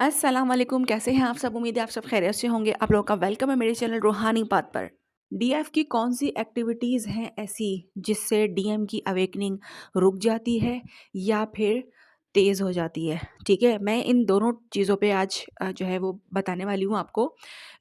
अस्सलाम वालेकुम, कैसे हैं आप सब? उम्मीद है आप सब खैरियत से होंगे। आप लोगों का वेलकम है मेरे चैनल रूहानी बात पर। डीएफ की कौन सी एक्टिविटीज़ हैं ऐसी जिससे डीएम की अवेकनिंग रुक जाती है या फिर तेज़ हो जाती है? ठीक है, मैं इन दोनों चीज़ों पे आज जो है वो बताने वाली हूँ आपको।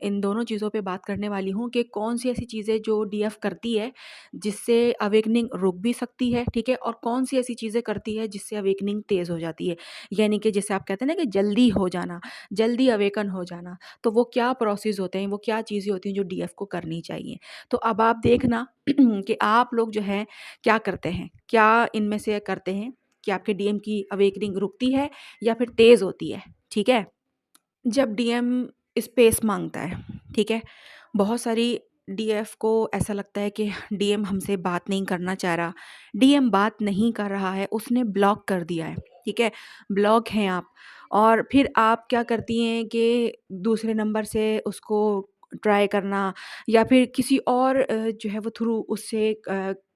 इन दोनों चीज़ों पे बात करने वाली हूँ कि कौन सी ऐसी चीज़ें जो डीएफ करती है जिससे अवेकनिंग रुक भी सकती है, ठीक है? और कौन सी ऐसी चीज़ें करती है जिससे अवेकनिंग तेज़ हो जाती है। यानी कि जैसे आप कहते हैं ना कि जल्दी हो जाना, जल्दी अवेकन हो जाना, तो वो क्या प्रोसेस होते हैं, वो क्या चीज़ें होती हैं जो डीएफ को करनी चाहिए। तो अब आप देखना कि आप लोग जो हैं क्या करते हैं? क्या इनमें से करते हैं कि आपके डीएम की अवेकनिंग रुकती है या फिर तेज़ होती है, ठीक है? जब डीएम स्पेस माँगता है, ठीक है? बहुत सारी डीएफ को ऐसा लगता है कि डीएम हमसे बात नहीं करना चाह रहा, डीएम बात नहीं कर रहा है, उसने ब्लॉक कर दिया है, ठीक है? ब्लॉक हैं आप और फिर आप क्या करती हैं कि दूसरे नंबर से उसको ट्राई करना या फिर किसी और जो है वो थ्रू उससे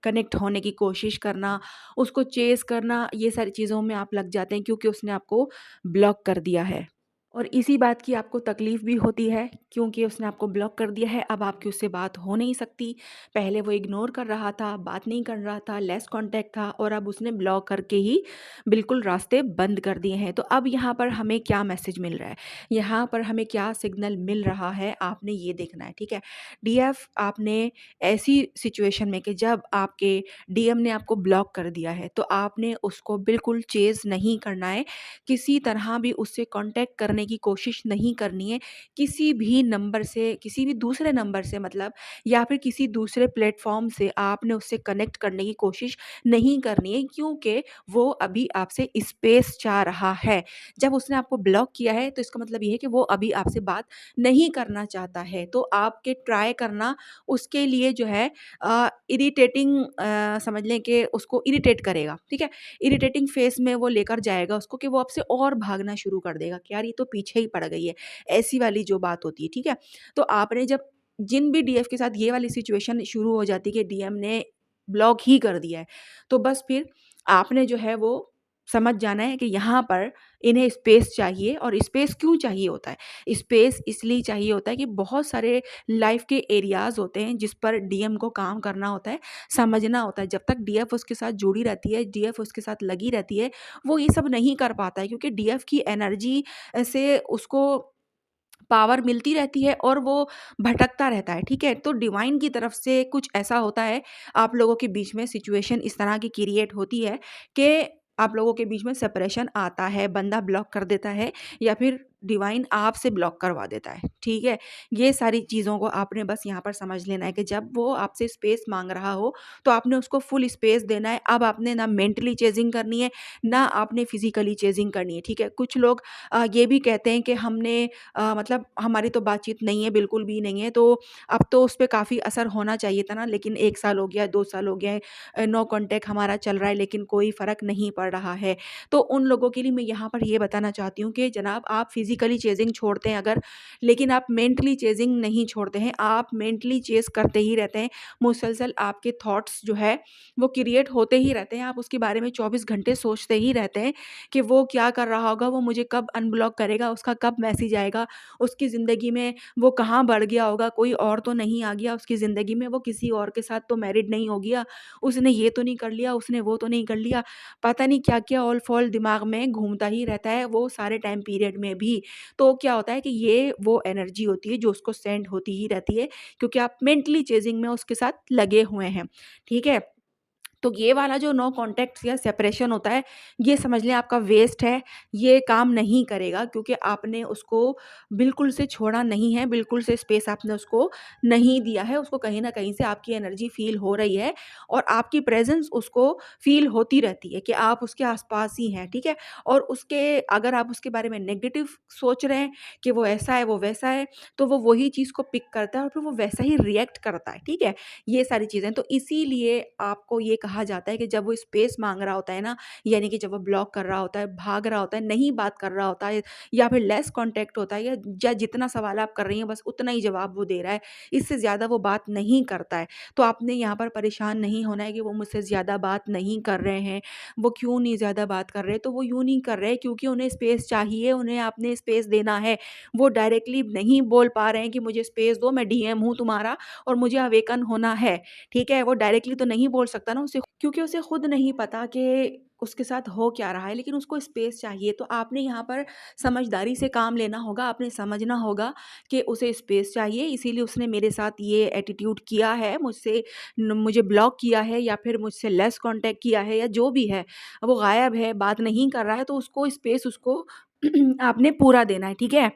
कनेक्ट होने की कोशिश करना, उसको चेज़ करना, ये सारी चीज़ों में आप लग जाते हैं क्योंकि उसने आपको ब्लॉक कर दिया है। और इसी बात की आपको तकलीफ़ भी होती है क्योंकि उसने आपको ब्लॉक कर दिया है, अब आपकी उससे बात हो नहीं सकती। पहले वो इग्नोर कर रहा था, बात नहीं कर रहा था, लेस कॉन्टैक्ट था और अब उसने ब्लॉक करके ही बिल्कुल रास्ते बंद कर दिए हैं। तो अब यहाँ पर हमें क्या मैसेज मिल रहा है? यहाँ पर हमें क्या सिग्नल मिल रहा है, आपने ये देखना है, ठीक है? डीएफ आपने ऐसी सिचुएशन में कि जब आपके डीएम ने आपको ब्लॉक कर दिया है, तो आपने उसको बिल्कुल चेज़ नहीं करना है, किसी तरह भी उससे कांटेक्ट करने की कोशिश नहीं करनी है, किसी भी नंबर से, किसी भी दूसरे नंबर से मतलब या फिर किसी दूसरे प्लेटफ़ॉर्म से आपने उससे कनेक्ट करने की कोशिश नहीं करनी है क्योंकि वो अभी आपसे स्पेस चाह रहा है। जब उसने आपको ब्लॉक किया है तो इसका मतलब ये है कि वो अभी आपसे बात नहीं करना चाहता है। तो आपके ट्राई करना उसके लिए जो है इरिटेटिंग समझ लें कि उसको इरिटेट करेगा, ठीक है? इरिटेटिंग फेस में वो लेकर जाएगा उसको कि वो आपसे और भागना शुरू कर देगा कि यार ये तो पीछे ही पड़ गई है, ऐसी वाली जो बात होती है, ठीक है? तो आपने जब जिन भी डीएफ के साथ ये वाली सिचुएशन शुरू हो जाती है कि डीएम ने ब्लॉक ही कर दिया है, तो बस फिर आपने जो है वो समझ जाना है कि यहाँ पर इन्हें स्पेस चाहिए और स्पेस क्यों चाहिए होता है? स्पेस इसलिए चाहिए होता है कि बहुत सारे लाइफ़ के एरियाज़ होते हैं जिस पर डीएम को काम करना होता है, समझना होता है। जब तक डीएफ उसके साथ जुड़ी रहती है, डीएफ उसके साथ लगी रहती है, वो ये सब नहीं कर पाता है क्योंकि डीएफ की एनर्जी से उसको पावर मिलती रहती है और वो भटकता रहता है, ठीक है? तो डिवाइन की तरफ से कुछ ऐसा होता है, आप लोगों के बीच में सिचुएशन इस तरह की क्रिएट होती है कि आप लोगों के बीच में सेपरेशन आता है, बंदा ब्लॉक कर देता है या फिर डिवाइन आपसे ब्लॉक करवा देता है, ठीक है? ये सारी चीज़ों को आपने बस यहाँ पर समझ लेना है कि जब वो आपसे स्पेस माँग रहा हो, तो आपने उसको फुल स्पेस देना है। अब आपने ना मेंटली चेज़िंग करनी है, ना आपने फिज़िकली चेज़िंग करनी है, ठीक है? कुछ लोग ये भी कहते हैं कि हमने मतलब हमारी तो बातचीत नहीं है, बिल्कुल भी नहीं है, तो अब तो उस पे काफ़ी असर होना चाहिए था ना, लेकिन 1 साल हो गया, 2 साल हो गए नो कॉन्टैक्ट हमारा चल रहा है, लेकिन कोई फ़र्क नहीं पड़ रहा है। तो उन लोगों के लिए मैं यहाँ पर ये बताना चाहती हूँ कि जनाब आप फिज़िकली चेज़िंग छोड़ते हैं अगर, लेकिन आप मेंटली चेज़िंग नहीं छोड़ते हैं, आप मेंटली चेज़ करते ही रहते हैं। मुसलसल आपके थॉट्स जो है, वो क्रिएट होते ही रहते हैं, आप उसके बारे में 24 घंटे सोचते ही रहते हैं कि वो क्या कर रहा होगा, वो मुझे कब अनब्लॉक करेगा, उसका कब मैसेज आएगा, उसकी ज़िंदगी में वो कहाँ बढ़ गया होगा, कोई और तो नहीं आ गया उसकी ज़िंदगी में, वो किसी और के साथ तो मैरिड नहीं हो गया, उसने ये तो नहीं कर लिया, उसने वो तो नहीं कर लिया। पता नहीं क्या-क्या ऑल-फॉल दिमाग में घूमता ही रहता है वो सारे टाइम पीरियड में भी। तो क्या होता है कि ये वो एनर्जी होती है जो उसको सेंड होती ही रहती है क्योंकि आप मेंटली चेज़िंग में उसके साथ लगे हुए हैं, ठीक है? तो ये वाला जो नो कॉन्टैक्ट या सेपरेशन होता है, ये समझ लें आपका वेस्ट है, ये काम नहीं करेगा क्योंकि आपने उसको बिल्कुल से छोड़ा नहीं है, बिल्कुल से स्पेस आपने उसको नहीं दिया है, उसको कहीं न कहीं से आपकी एनर्जी फ़ील हो रही है और आपकी प्रेज़ेंस उसको फ़ील होती रहती है कि आप उसके आस-पास ही हैं, ठीक है? और उसके अगर आप उसके बारे में नेगेटिव सोच रहे हैं कि वो ऐसा है, वो वैसा है, तो वो वही चीज़ को पिक करता है और फिर वो वैसा ही रिएक्ट करता है, ठीक है? ये सारी चीज़ें तो इसीलिए आपको ये कहा कहा जाता है कि जब वो स्पेस माँग रहा होता है ना, यानी कि जब वो ब्लॉक कर रहा होता है, भाग रहा होता है, नहीं बात कर रहा होता है या फिर लेस कॉन्टैक्ट होता है या जितना सवाल आप कर रही हैं बस उतना ही जवाब वो दे रहा है, इससे ज़्यादा वो बात नहीं करता है। तो आपने यहाँ पर परेशान नहीं होना है कि वो मुझसे ज़्यादा बात नहीं कर रहे हैं, वो क्यों नहीं ज़्यादा बात कर रहे? तो वो यूँ नहीं कर रहे क्योंकि उन्हें स्पेस चाहिए, उन्हें आपने स्पेस देना है। वो डायरेक्टली नहीं बोल पा रहे हैं कि मुझे स्पेस दो, मैं डीएम हूँ तुम्हारा और मुझे अवेकन होना है, ठीक है? वो डायरेक्टली तो नहीं बोल सकता ना उसे क्योंकि उसे खुद नहीं पता कि उसके साथ हो क्या रहा है, लेकिन उसको स्पेस चाहिए। तो आपने यहाँ पर समझदारी से काम लेना होगा, आपने समझना होगा कि उसे स्पेस चाहिए, इसीलिए उसने मेरे साथ ये एटीट्यूड किया है, मुझे ब्लॉक किया है या फिर मुझसे लेस कॉन्टैक्ट किया है या जो भी है, वो गायब है, बात नहीं कर रहा है, तो उसको स्पेस उसको आपने पूरा देना है, ठीक है?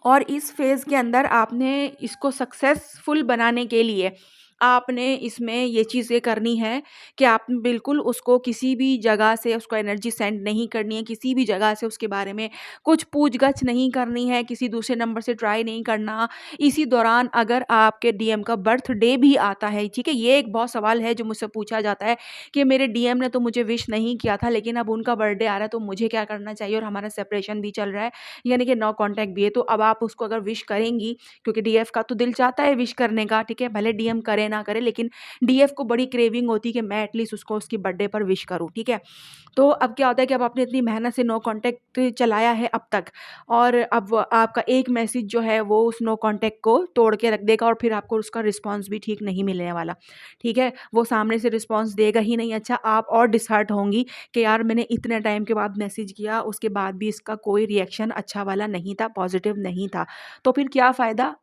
और इस फ़ेज़ के अंदर आपने इसको सक्सेसफुल बनाने के लिए आपने इसमें ये चीज़ें करनी है कि आप बिल्कुल उसको किसी भी जगह से उसको एनर्जी सेंड नहीं करनी है, किसी भी जगह से उसके बारे में कुछ पूछ-गछ नहीं करनी है, किसी दूसरे नंबर से ट्राई नहीं करना। इसी दौरान अगर आपके डीएम का बर्थडे भी आता है, ठीक है? ये एक बहुत सवाल है जो मुझसे पूछा जाता है कि मेरे डीएम ने तो मुझे विश नहीं किया था, लेकिन अब उनका बर्थडे आ रहा है तो मुझे क्या करना चाहिए और हमारा सेपरेशन भी चल रहा है। यानी कि नो कॉन्टैक्ट भी है। तो अब आप उसको अगर विश करेंगी क्योंकि डीएफ का तो दिल चाहता है विश करने का, ठीक है? भले डीएम करे ना करे लेकिन डीएफ को बड़ी क्रेविंग होती है कि मैं एटलीस्ट उसको उसकी बर्थडे पर विश करूँ, ठीक है? तो अब क्या होता है कि अब आपने इतनी मेहनत से नो कॉन्टैक्ट चलाया है अब तक और अब आपका एक मैसेज जो है वो उस नो कॉन्टैक्ट को तोड़ के रख देगा और फिर आपको उसका रिस्पॉन्स भी ठीक नहीं मिलने वाला, ठीक है? वो सामने से रिस्पॉन्स देगा ही नहीं। अच्छा आप और डिसहर्ट होंगी कि यार मैंने इतने टाइम के बाद मैसेज किया, उसके बाद भी इसका कोई रिएक्शन अच्छा वाला नहीं था, पॉज़िटिव नहीं था। तो फिर क्या फ़ायदा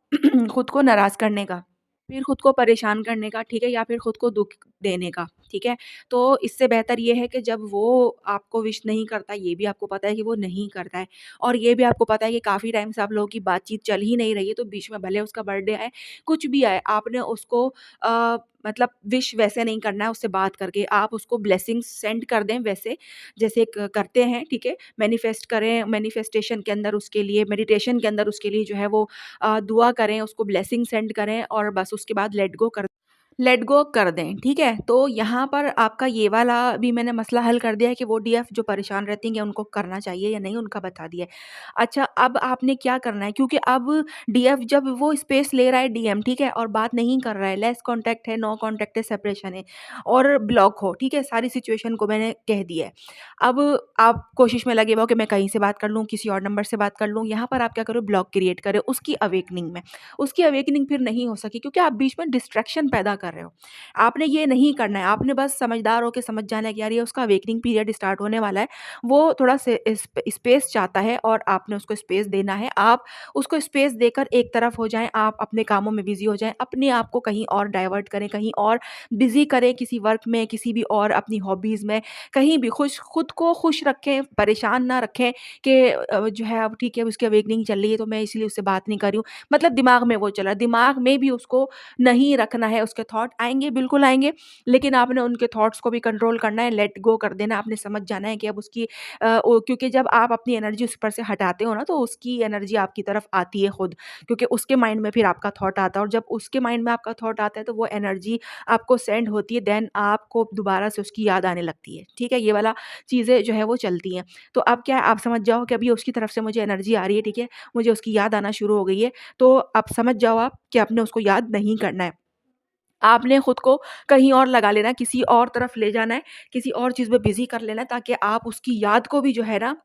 खुद को नाराज़ करने का, फिर खुद को परेशान करने का, ठीक है? या फिर खुद को दुःख देने का, ठीक है? तो इससे बेहतर ये है कि जब वो आपको विश नहीं करता, ये भी आपको पता है कि वो नहीं करता है और ये भी आपको पता है कि काफ़ी टाइम से आप लोगों की बातचीत चल ही नहीं रही है, तो बीच में भले उसका बर्थडे आए, कुछ भी आए, आपने उसको मतलब विश वैसे नहीं करना है उससे बात करके, आप उसको ब्लेसिंग्स सेंड कर दें वैसे, जैसे क करते हैं, ठीक है? मैनिफेस्ट करें, मैनिफेस्टेशन के अंदर उसके लिए मेडिटेशन के अंदर उसके लिए जो है वो दुआ करें, उसको ब्लेसिंग सेंड करें और बस उसके बाद लेट गो कर दें, ठीक है? तो यहाँ पर आपका ये वाला भी मैंने मसला हल कर दिया है कि वो डीएफ जो परेशान रहती हैं कि उनको करना चाहिए या नहीं, उनका बता दिया है। अच्छा, अब आपने क्या करना है क्योंकि अब डीएफ जब वो स्पेस ले रहा है डीएम, ठीक है? और बात नहीं कर रहा है, लेस कॉन्टैक्ट है, नो कॉन्टैक्ट है, सेपरेशन है और ब्लॉक हो, ठीक है? सारी सिचुएशन को मैंने कह दिया है। अब आप कोशिश में लगे हुए हो कि मैं कहीं से बात कर लूँ, किसी और नंबर से बात कर लूँ, यहाँ पर आप क्या करो ब्लॉक क्रिएट करें उसकी अवेकनिंग में। उसकी अवेकनिंग फिर नहीं हो सकी क्योंकि आप बीच में डिस्ट्रैक्शन पैदा कर रहे हो। आपने ये नहीं करना है, आपने बस समझदार होके समझ जाना है कि यार ये उसका अवेकनिंग पीरियड स्टार्ट होने वाला है। वो थोड़ा से स्पेस चाहता है और आपने उसको स्पेस देना है। आप उसको स्पेस देकर एक तरफ हो जाएँ, आप अपने कामों में बिज़ी हो जाएँ, अपने आप को कहीं और डाइवर्ट करें, कहीं और बिज़ी करें किसी वर्क में, किसी भी और अपनी हॉबीज़ में, कहीं भी खुद को खुश रखें, परेशान ना रखें कि जो है अब ठीक है उसकी अवेकनिंग चल रही है तो मैं इसलिए उससे बात नहीं कर रही हूँ। मतलब दिमाग में वो चल रहा है, दिमाग में भी उसको नहीं रखना है, उसके थॉट आएँगे, बिल्कुल आएँगे, लेकिन आपने उनके थॉट्स को भी कंट्रोल करना है, लेट गो कर देना है, आपने समझ जाना है कि अब उसकी ओ क्योंकि जब आप अपनी एनर्जी उस पर से हटाते हो ना, तो उसकी एनर्जी आपकी तरफ आती है खुद, क्योंकि उसके माइंड में फिर आपका थॉट आता है और जब उसके माइंड में आपका थॉट आता है, तो वो एनर्जी आपको सेंड होती है, देन आपको दोबारा से उसकी याद आने लगती है, ठीक है? ये वाला चीज़ें जो है वो चलती हैं। तो अब क्या है, आप समझ जाओ कि अभी उसकी तरफ से मुझे एनर्जी आ रही है, ठीक है? मुझे उसकी याद आना शुरू हो गई है, तो अब समझ जाओ आप कि आपने उसको याद नहीं करना है। आपने खुद को कहीं और लगा लेना है, किसी और तरफ ले जाना है, किसी और चीज़ में बिज़ी कर लेना है ताकि आप उसकी याद को भी जो है ना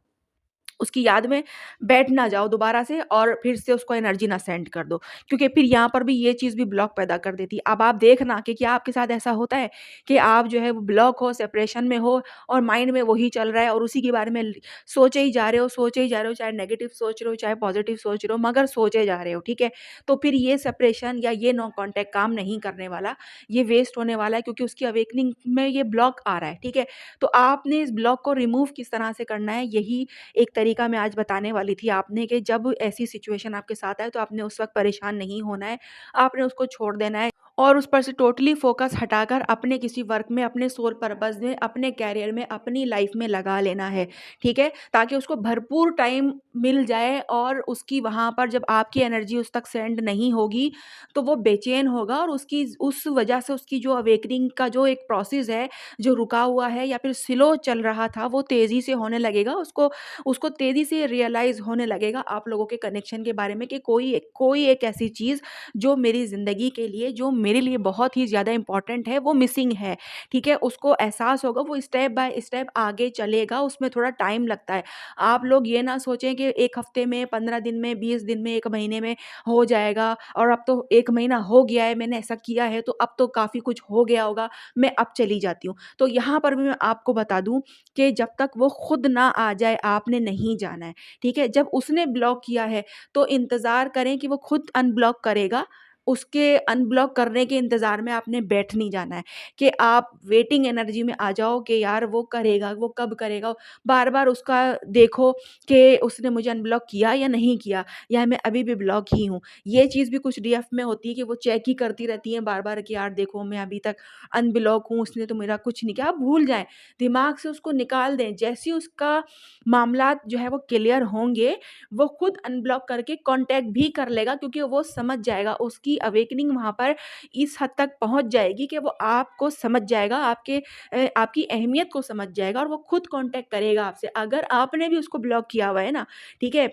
उसकी याद में बैठ ना जाओ दोबारा से और फिर से उसको एनर्जी ना सेंड कर दो। क्योंकि फिर यहाँ पर भी ये चीज़ भी ब्लॉक पैदा कर देती है। अब आप देखना कि क्या आपके साथ ऐसा होता है कि आप जो है वो ब्लॉक हो, सेपरेशन में हो और माइंड में वही चल रहा है और उसी के बारे में सोचे ही जा रहे हो, सोचे ही जा रहे हो, चाहे नेगेटिव सोच रहे हो, चाहे पॉजिटिव सोच रहे हो, मगर सोचे जा रहे हो, ठीक है? तो फिर ये सेपरेशन या ये नो कॉन्टैक्ट काम नहीं करने वाला, ये वेस्ट होने वाला है क्योंकि उसकी अवेकनिंग में ये ब्लॉक आ रहा है, ठीक है? तो आपने इस ब्लॉक को रिमूव किस तरह से करना है, यही एक तरीका मैं आज बताने वाली थी आपने कि जब ऐसी सिचुएशन आपके साथ आए तो आपने उस वक़्त परेशान नहीं होना है, आपने उसको छोड़ देना है और उस पर से टोटली फ़ोकस हटाकर अपने किसी वर्क में, अपने सोल पर्पस में, अपने करियर में, अपनी लाइफ़ में लगा लेना है, ठीक है? ताकि उसको भरपूर टाइम मिल जाए और उसकी वहाँ पर जब आपकी एनर्जी उस तक सेंड नहीं होगी, तो वो बेचैन होगा और उसकी उस वजह से उसकी जो अवेकनिंग का जो एक प्रोसेस है, जो रुका हुआ है या फिर स्लो चल रहा था, वो तेज़ी से होने लगेगा। उसको उसको तेज़ी से रियलाइज़ होने लगेगा आप लोगों के कनेक्शन के बारे में कि कोई एक ऐसी चीज़ जो मेरी ज़िंदगी के लिए, जो मेरे लिए बहुत ही ज़्यादा इम्पोर्टेंट है, वो मिसिंग है, ठीक है? उसको एहसास होगा, वो स्टेप बाय स्टेप आगे चलेगा, उसमें थोड़ा टाइम लगता है। आप लोग ये ना सोचें कि 1 हफ्ते में, 15 दिन में, 20 दिन में, 1 महीने में हो जाएगा और अब तो 1 महीना हो गया है, मैंने ऐसा किया है, तो अब तो काफ़ी कुछ हो गया होगा, मैं अब चली जाती हूँ। तो यहाँ पर भी मैं आपको बता दूँ कि जब तक वो खुद ना आ जाए, आपने नहीं जाना है, ठीक है? जब उसने ब्लॉक किया है, तो इंतज़ार करें कि वो खुद अनब्लॉक करेगा। उसके अनब्लॉक करने के इंतज़ार में आपने बैठ नहीं जाना है कि आप वेटिंग एनर्जी में आ जाओ कि यार वो करेगा, वो कब करेगा? बार-बार उसका देखो कि उसने मुझे अनब्लॉक किया या नहीं किया या मैं अभी भी ब्लॉक ही हूँ। ये चीज़ भी कुछ डीएफ में होती है कि वो चेक ही करती रहती हैं बार-बार कि यार देखो मैं अभी तक अनब्लॉक हूँ, उसने तो मेरा कुछ नहीं किया। आप भूल जाएँ, दिमाग से उसको निकाल दें। जैसे ही उसका मामलात जो है वो क्लियर होंगे, वो खुद अनब्लॉक करके कॉन्टैक्ट भी कर लेगा क्योंकि वो समझ जाएगा, उसकी अवेकनिंग वहाँ पर इस हद तक पहुँच जाएगी कि वो आपको समझ जाएगा, आपकी अहमियत को समझ जाएगा और वो खुद कॉन्टैक्ट करेगा आपसे। अगर आपने भी उसको ब्लॉक किया हुआ है ना, ठीक है?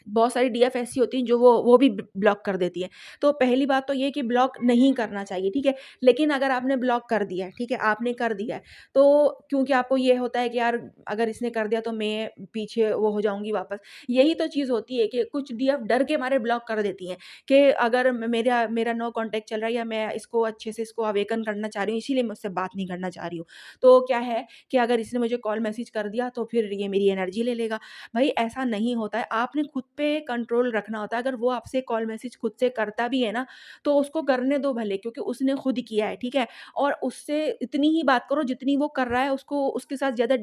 बहुत सारी डीएफ ऐसी होती हैं जो वो भी ब्लॉक कर देती हैं। तो पहली बात तो ये कि ब्लॉक नहीं करना चाहिए, ठीक है? लेकिन अगर आपने ब्लॉक कर दिया है, ठीक है? आपने कर दिया है, तो क्योंकि आपको ये होता है कि यार अगर इसने कर दिया तो मैं पीछे वो हो जाऊँगी वापस। यही तो चीज़ होती है कि कुछ डीएफ डर के मारे ब्लॉक कर देती हैं कि अगर मेरा मेरा नो कॉन्टैक्ट चल रहा है या मैं इसको अच्छे से इसको अवेकन करना चाह रही हूँ, इसीलिए मैं उससे बात नहीं करना चाह रही हूँ। तो क्या है कि अगर इसने मुझे कॉल मैसेज कर दिया तो फिर ये मेरी एनर्जी ले लेगा। भई ऐसा नहीं होता है, आपने खुद पे कंट्रोल रखना होता है। अगर वो आपसे कॉल मैसेज खुद से करता भी है ना, तो उसको करने दो भले क्योंकि उसने खुद किया है, ठीक है? और उससे इतनी ही बात करो जितनी वो कर रहा है, उसको उसके साथ ज़्यादा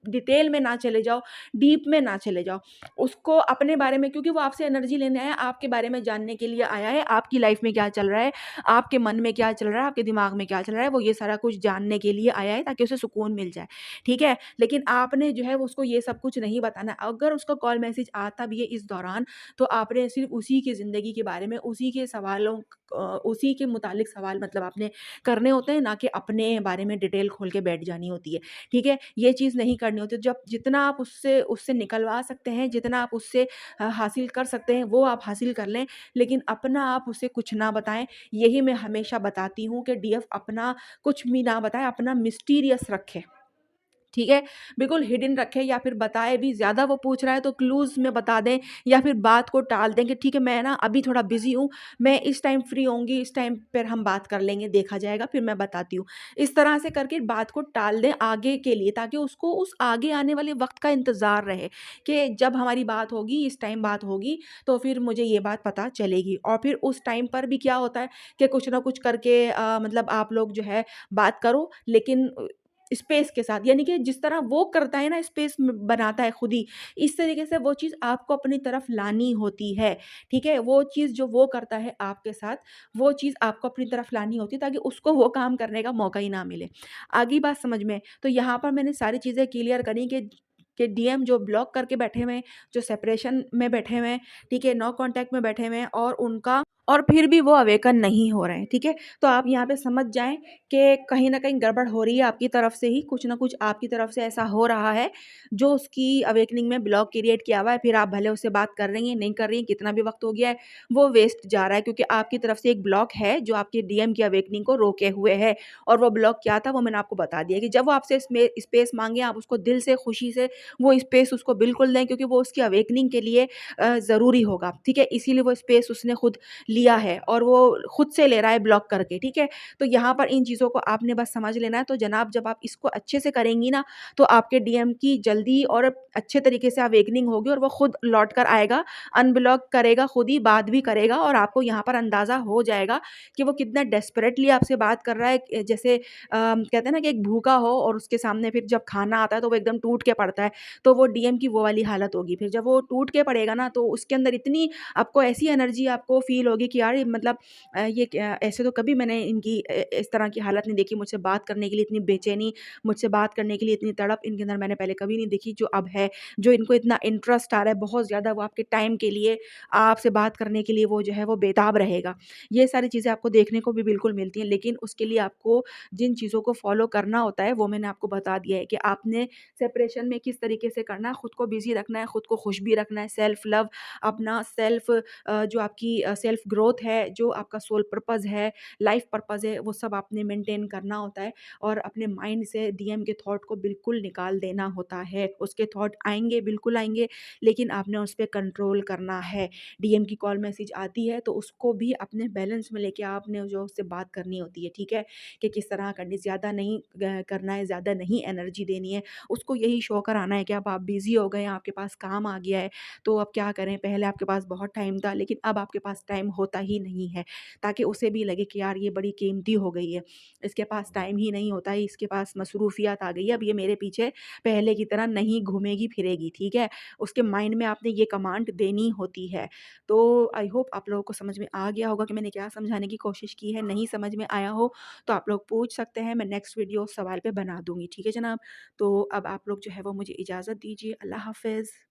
डिटेल में ना चले जाओ, डीप में ना चले जाओ। उसको अपने बारे में क्योंकि वो आपसे एनर्जी लेने आया है, आपके बारे में जानने के लिए आया है, आपकी लाइफ़ में क्या चल रहा है, आपके मन में क्या चल रहा है, आपके दिमाग में क्या चल रहा है, वो ये सारा कुछ जानने के लिए आया है ताकि उसे सुकून मिल जाए, ठीक है? लेकिन आपने जो है वो उसको ये सब कुछ नहीं बताना। अगर उसका कॉल मैसेज आता भी है इस दौरान, तो आपने सिर्फ़ उसी की ज़िंदगी के बारे में, उसी के मुतालिक सवाल मतलब आपने करने होते हैं, ना कि अपने बारे में डिटेल खोल के बैठ जानी होती है, ठीक है? ये चीज़ नहीं करनी होती। जब जितना आप उससे उससे निकलवा सकते हैं, जितना आप उससे हासिल कर सकते हैं, वो आप हासिल कर लें, लेकिन अपना आप उसे कुछ ना बताएँ। यही मैं हमेशा बताती हूँ कि डीएफ अपना कुछ भी ना बताए, अपना मिस्टीरियस रखें। ठीक है? बिल्कुल हिडन रखें या फिर बताए भी ज़्यादा वो पूछ रहा है तो क्लूज़ में बता दें या फिर बात को टाल दें कि ठीक है मैं ना अभी थोड़ा बिज़ी हूँ, मैं इस टाइम फ्री होंगी, इस टाइम पर हम बात कर लेंगे, देखा जाएगा फिर मैं बताती हूँ। इस तरह से करके बात को टाल दें आगे के लिए ताकि उसको उस आगे आने वाले वक़्त का इंतज़ार रहे कि जब हमारी बात होगी, इस टाइम बात होगी तो फिर मुझे ये बात पता चलेगी और फिर उस टाइम पर भी क्या होता है कि कुछ ना कुछ करके मतलब आप लोग जो है बात करो लेकिन स्पेस के साथ यानी कि जिस तरह वो करता है ना स्पेस बनाता है खुद ही, इस तरीके से वो चीज़ आपको अपनी तरफ लानी होती है, ठीक है? वो चीज़ जो वो करता है आपके साथ, वो चीज़ आपको अपनी तरफ लानी होती है ताकि उसको वो काम करने का मौका ही ना मिले। आ गई बात समझ में? तो यहाँ पर मैंने सारी चीज़ें क्लियर करी कि डीएम जो ब्लॉक करके बैठे हुए हैं, जो सेपरेशन में बैठे हुए हैं, ठीक है? नो कॉन्टैक्ट में बैठे हुए हैं और फिर भी वो अवेकन नहीं हो रहे हैं, ठीक है? तो आप यहाँ पे समझ जाएँ कि कहीं न कहीं गड़बड़ हो रही है आपकी तरफ से ही, कुछ न कुछ आपकी तरफ से ऐसा हो रहा है, जो उसकी अवेकनिंग में ब्लॉक क्रिएट किया हुआ है, फिर आप भले उससे बात कर रही हैं, नहीं कर रही हैं, कितना भी वक़्त हो गया है, वो वेस्ट जा रहा है क्योंकि आपकी तरफ से एक ब्लॉक है, जो आपकी डीएम की अवेकनिंग को रोके हुए है और वो ब्लॉक क्या था, वो मैंने आपको बता दिया कि जब वो आपसे स्पेस माँगे, आप उसको दिल से, खुशी से वो स्पेस उसको बिल्कुल दें क्योंकि वो उसकी अवेकनिंग के लिए ज़रूरी होगा, ठीक है? इसीलिए वो स्पेस उसने खुद लिया है और वो खुद से ले रहा है ब्लॉक करके, ठीक है? तो यहाँ पर इन चीज़ों को आपने बस समझ लेना है, तो जनाब जब आप इसको अच्छे से करेंगी ना, तो आपके डीएम की जल्दी और अच्छे तरीके से अवेकनिंग होगी और वो खुद लौट कर आएगा, अनब्लॉक करेगा खुद ही, बात भी करेगा और आपको यहाँ पर अंदाज़ा हो जाएगा कि वो कितना डेस्परेटली आपसे बात कर रहा है। जैसे कहते हैं ना कि एक भूखा हो और उसके सामने फिर जब खाना आता है, तो वो एकदम टूट के पड़ता है, तो वो डीएम की वो वाली हालत होगी। फिर जब वो टूट के पड़ेगा ना, तो उसके अंदर इतनी आपको ऐसी एनर्जी आपको फ़ील होगी कि यार ये मतलब ये क्या, ऐसे तो कभी मैंने इनकी इस तरह की हालत नहीं देखी, मुझसे बात करने के लिए इतनी बेचैनी, मुझसे बात करने के लिए इतनी तड़प इनके अंदर मैंने पहले कभी नहीं देखी जो अब है। जो इनको इतना इंटरेस्ट आ रहा है बहुत ज़्यादा, वो आपके टाइम के लिए, आपसे बात करने के लिए वो जो है वो बेताब रहेगा। ये सारी चीज़ें आपको देखने को भी बिल्कुल मिलती हैं, लेकिन उसके लिए आपको जिन चीज़ों को फ़ॉलो करना होता है वो मैंने आपको बता दिया है कि आपने सेपरेशन में किस तरीके से करना है, खुद को बिज़ी रखना है, खुद को खुश भी रखना है, सेल्फ लव, अपना सेल्फ जो आपकी सेल्फ ग्रोथ है, जो आपका सोल पर्पज़ है, लाइफ़ पर्पज़ है, वो सब आपने मेंटेन करना होता है और अपने माइंड से डीएम के थॉट को बिल्कुल निकाल देना होता है। उसके थॉट आएँगे, बिल्कुल आएँगे, लेकिन आपने उस पे कंट्रोल करना है। डीएम की कॉल मैसेज आती है तो उसको भी अपने बैलेंस में लेके आपने जो उससे बात करनी होती है, ठीक है? कि किस तरह करनी, ज़्यादा नहीं करना है, ज़्यादा नहीं एनर्जी देनी है। उसको यही शो कराना है कि अब आप बिज़ी हो गए हैं, आपके पास काम आ गया है, तो अब क्या करें? पहले आपके पास बहुत टाइम था, लेकिन अब आपके पास टाइम होता ही नहीं है, ताकि उसे भी लगे कि यार ये बड़ी कीमती हो गई है। इसके पास टाइम ही नहीं होता है, इसके पास मसरूफ़ियत आ गई है, अब ये मेरे पीछे पहले की तरह नहीं घूमेगी-फिरेगी, ठीक है? उसके माइंड में आपने ये कमांड देनी होती है। तो आई होप आप लोगों को समझ में आ गया होगा कि मैंने क्या समझाने की कोशिश की है। नहीं समझ में आया हो तो आप लोग पूछ सकते हैं, मैं नेक्स्ट वीडियो उस सवाल पे बना दूँगी, ठीक है जनाब? तो अब आप लोग जो है वो मुझे इजाज़त दीजिए। अल्लाह हाफ़िज़।